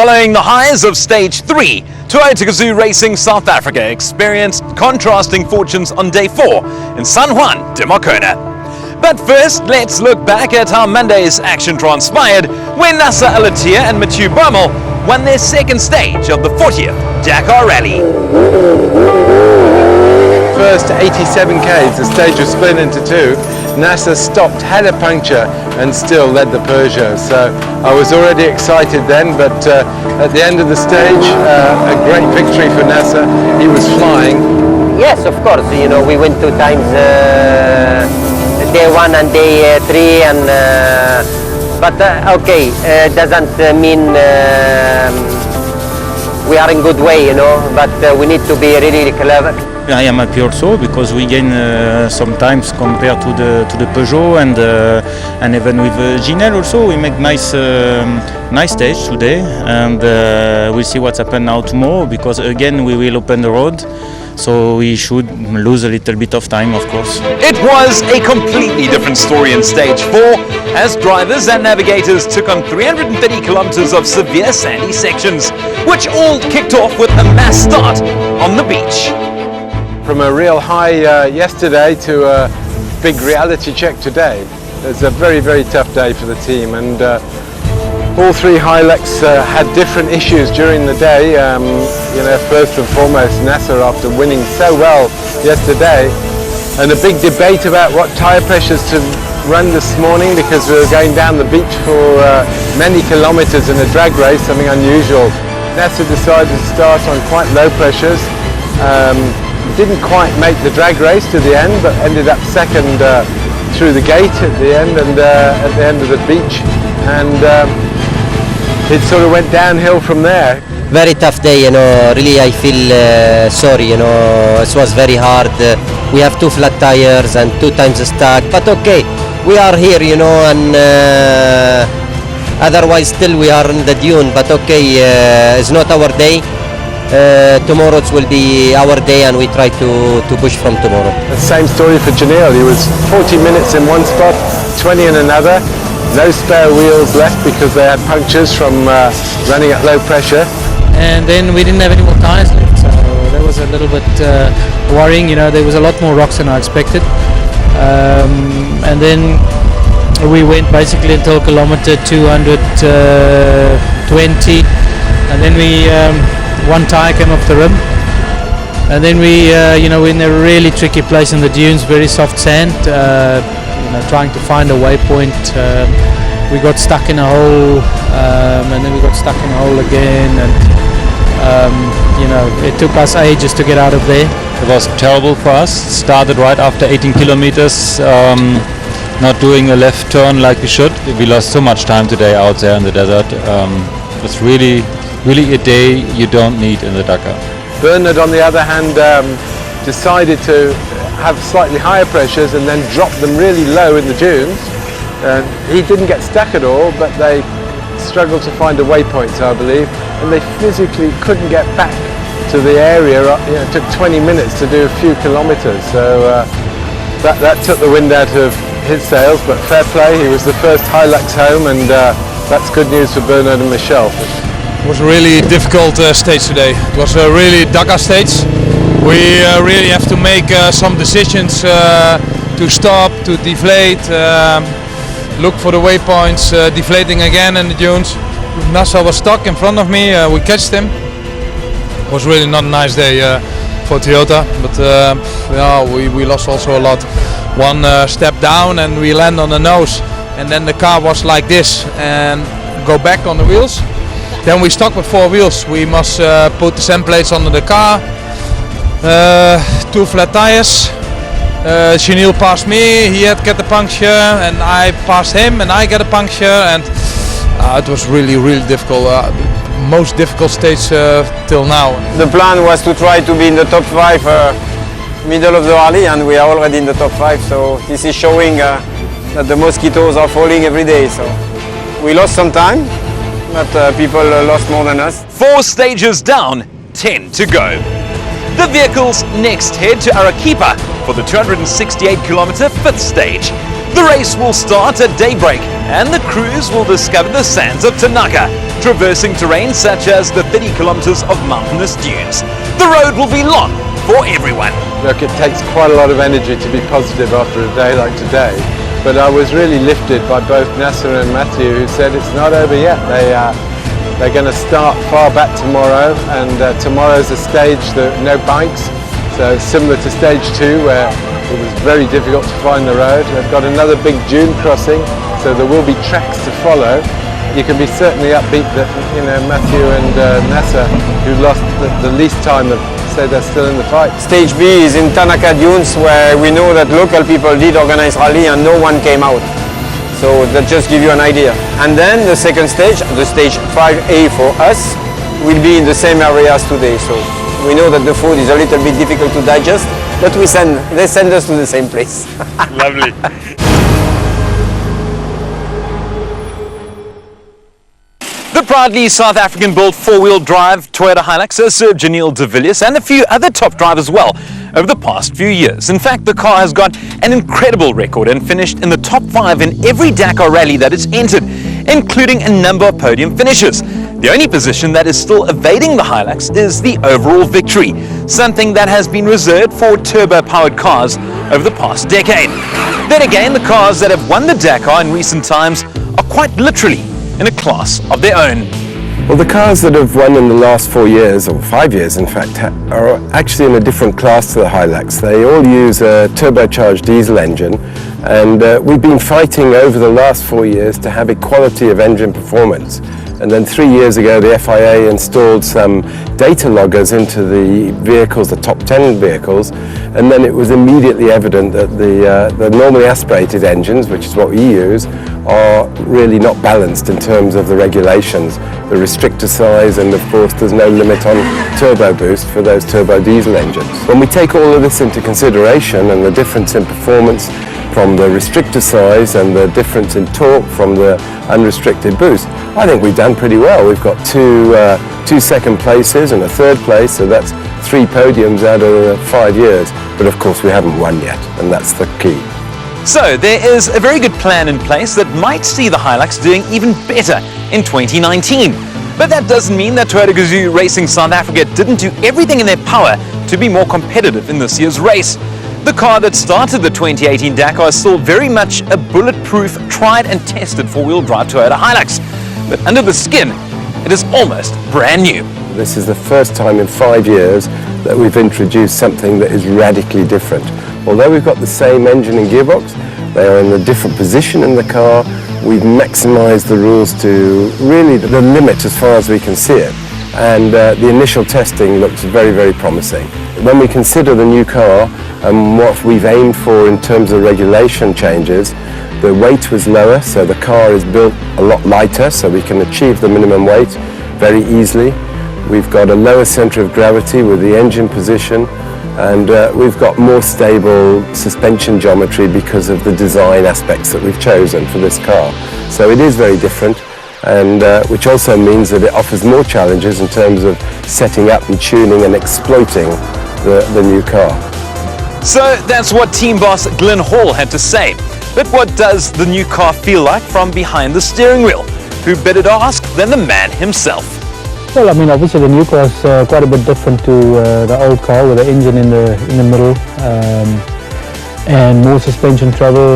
Following the highs of Stage 3, Toyota Gazoo Racing South Africa experienced contrasting fortunes on Day 4 in San Juan de Marcona. But first, let's look back at how Monday's action transpired when Nasser Al-Attiyah and Mathieu Baumel won their second stage of the 40th Dakar Rally. First 87 k's, the stage was split into two. Nasser stopped, had a puncture, and still led the Peugeot. So I was already excited then, but at the end of the stage, a great victory for Nasser. He was flying. Yes, of course. You know, we win 2 times, day 1 and day 3, and but okay, doesn't mean we are in good way, you know. But we need to be really clever. I am happy also because we gain some times compared to the Peugeot and even with Ginelle also we make nice stage today, and we'll see what's happened now tomorrow, because again we will open the road, so we should lose a little bit of time, of course. It was a completely different story in Stage 4 as drivers and navigators took on 330 kilometers of severe sandy sections, which all kicked off with a mass start on the beach. From a real high yesterday to a big reality check today. It's a very, very tough day for the team, and all 3 Hilex had different issues during the day. You know, first and foremost, Nasser, after winning so well yesterday, and a big debate about what tyre pressures to run this morning, because we were going down the beach for many kilometers in a drag race, something unusual. Nasser decided to start on quite low pressures. Didn't quite make the drag race to the end, but ended up second through the gate at the end, and at the end of the beach, and it sort of went downhill from there. Very tough day, you know. Really, I feel sorry, you know. It was very hard. We have 2 flat tires and 2 times stuck, but okay, we are here, you know, and otherwise still we are in the dune, but okay, it's not our day. Tomorrow it will be our day, and we try to push from tomorrow. The same story for Ginelle. He was 40 minutes in one spot, 20 in another. No spare wheels left because they had punctures from running at low pressure. And then we didn't have any more tyres left, so that was a little bit worrying. You know, there was a lot more rocks than I expected. And then we went basically until kilometer 220, and then we one tyre came off the rim, and then we, you know, we're in a really tricky place in the dunes, very soft sand, you know, trying to find a waypoint. We got stuck in a hole, and then we got stuck in a hole again, and you know, it took us ages to get out of there. It was terrible for us. Started right after 18 kilometers, not doing a left turn like we should. We lost so much time today out there in the desert. It's really a day you don't need in the Dakar. Bernard, on the other hand, decided to have slightly higher pressures and then drop them really low in the dunes. He didn't get stuck at all, but they struggled to find a waypoint, I believe, and they physically couldn't get back to the area. You know, it took 20 minutes to do a few kilometers, so that took the wind out of his sails, but fair play. He was the first Hilux home, and that's good news for Bernard and Michel. It was a really difficult stage today. It was a really Dakar stage. We really have to make some decisions to stop, to deflate, look for the waypoints, deflating again in the dunes. Nasser was stuck in front of me, we catched him. It was really not a nice day for Toyota, but yeah, we lost also a lot. One step down and we land on the nose, and then the car was like this and go back on the wheels. Then we stuck with 4 wheels. We must put the sand plates under the car, 2 flat tires. Ginelle passed me, he had get a puncture, and I passed him and I got a puncture, and it was really difficult. Most difficult stage till now. The plan was to try to be in the top 5 middle of the rally, and we are already in the top 5, so this is showing that the mosquitoes are falling every day. So we lost some time, but people lost more than us. 4 stages down, 10 to go. The vehicles next head to Arequipa for the 268-kilometer 5th stage. The race will start at daybreak, and the crews will discover the sands of Tanaka traversing terrain such as the 30 kilometers of mountainous dunes. The road will be long for everyone. Look, it takes quite a lot of energy to be positive after a day like today, but I was really lifted by both Nasser and Matthew, who said it's not over yet. They're going to start far back tomorrow, and tomorrow's a stage that no banks, so similar to stage 2 where it was very difficult to find the road. They've got another big dune crossing, so there will be tracks to follow. You can be certainly upbeat that, you know, Matthew and Nasser, who lost the least time, have said they're still in the fight. Stage B is in Tanaka Dunes, where we know that local people did organize rally and no one came out. So that just gives you an idea. And then the second stage, the stage 5A for us, will be in the same area as today. So we know that the food is a little bit difficult to digest, but they send us to the same place. Lovely. The proudly South African-built four-wheel drive Toyota Hilux has served Janelle de Villiers and a few other top drivers well over the past few years. In fact, the car has got an incredible record and finished in the top 5 in every Dakar rally that it's entered, including a number of podium finishes. The only position that is still evading the Hilux is the overall victory, something that has been reserved for turbo-powered cars over the past decade. Then again, the cars that have won the Dakar in recent times are quite literally in a class of their own. Well, the cars that have won in the last 4 years, or 5 years in fact, are actually in a different class to the Hilux. They all use a turbocharged diesel engine, and we've been fighting over the last 4 years to have equality of engine performance. And then 3 years ago, the FIA installed some data loggers into the vehicles, the top 10 vehicles, and then it was immediately evident that the normally aspirated engines, which is what we use, are really not balanced in terms of the regulations, the restrictor size, and of course there's no limit on turbo boost for those turbo diesel engines. When we take all of this into consideration and the difference in performance from the restrictor size and the difference in torque from the unrestricted boost, I think we've done pretty well. We've got two second places and a third place, so that's 3 podiums out of 5 years. But of course we haven't won yet, and that's the key. So there is a very good plan in place that might see the Hilux doing even better in 2019. But that doesn't mean that Toyota Gazoo Racing South Africa didn't do everything in their power to be more competitive in this year's race. The car that started the 2018 Dakar is still very much a bulletproof, tried and tested four-wheel drive Toyota Hilux. But under the skin, it is almost brand new. This is the first time in 5 years that we've introduced something that is radically different. Although we've got the same engine and gearbox, they are in a different position in the car. We've maximized the rules to really the limit as far as we can see it. And the initial testing looks very, very promising. When we consider the new car and what we've aimed for in terms of regulation changes, the weight was lower, so the car is built a lot lighter, so we can achieve the minimum weight very easily. We've got a lower center of gravity with the engine position, and we've got more stable suspension geometry because of the design aspects that we've chosen for this car. So it is very different, and which also means that it offers more challenges in terms of setting up and tuning and exploiting the new car. So that's what team boss Glenn Hall had to say. But what does the new car feel like from behind the steering wheel? Who better to ask than the man himself? Well, I mean, obviously the new car is quite a bit different to the old car with the engine in the middle, and more suspension travel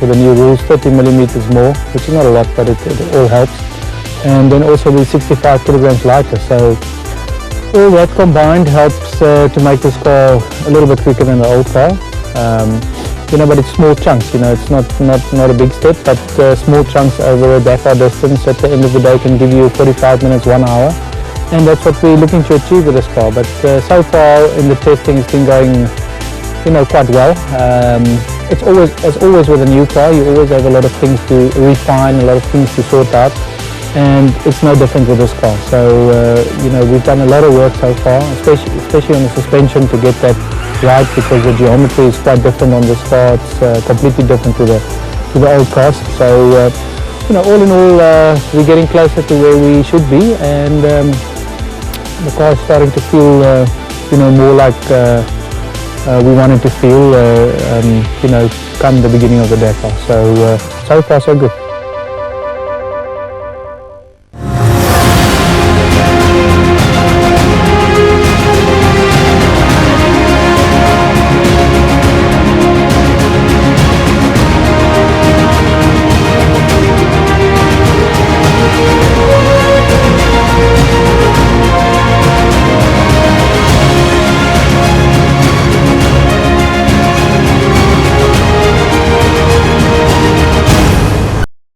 with the new rules, 30 millimeters more, which is not a lot, but it all helps. And then also the 65 kilograms lighter. So all that combined helps to make this car a little bit quicker than the old car. You know, but it's small chunks. You know, it's not a big step, but small chunks over a Dakar distance at the end of the day can give you 45 minutes, 1 hour, and that's what we're looking to achieve with this car. But so far in the testing, it's been going, you know, quite well. It's always, as always with a new car, you always have a lot of things to refine, a lot of things to sort out, and it's no different with this car. So you know, we've done a lot of work so far, especially on the suspension to get that right, because the geometry is quite different on this car. It's completely different to the old cars. So you know, all in all, we're getting closer to where we should be, and the car is starting to feel you know, more like we wanted to feel you know, come the beginning of the Dakar. So so far so good.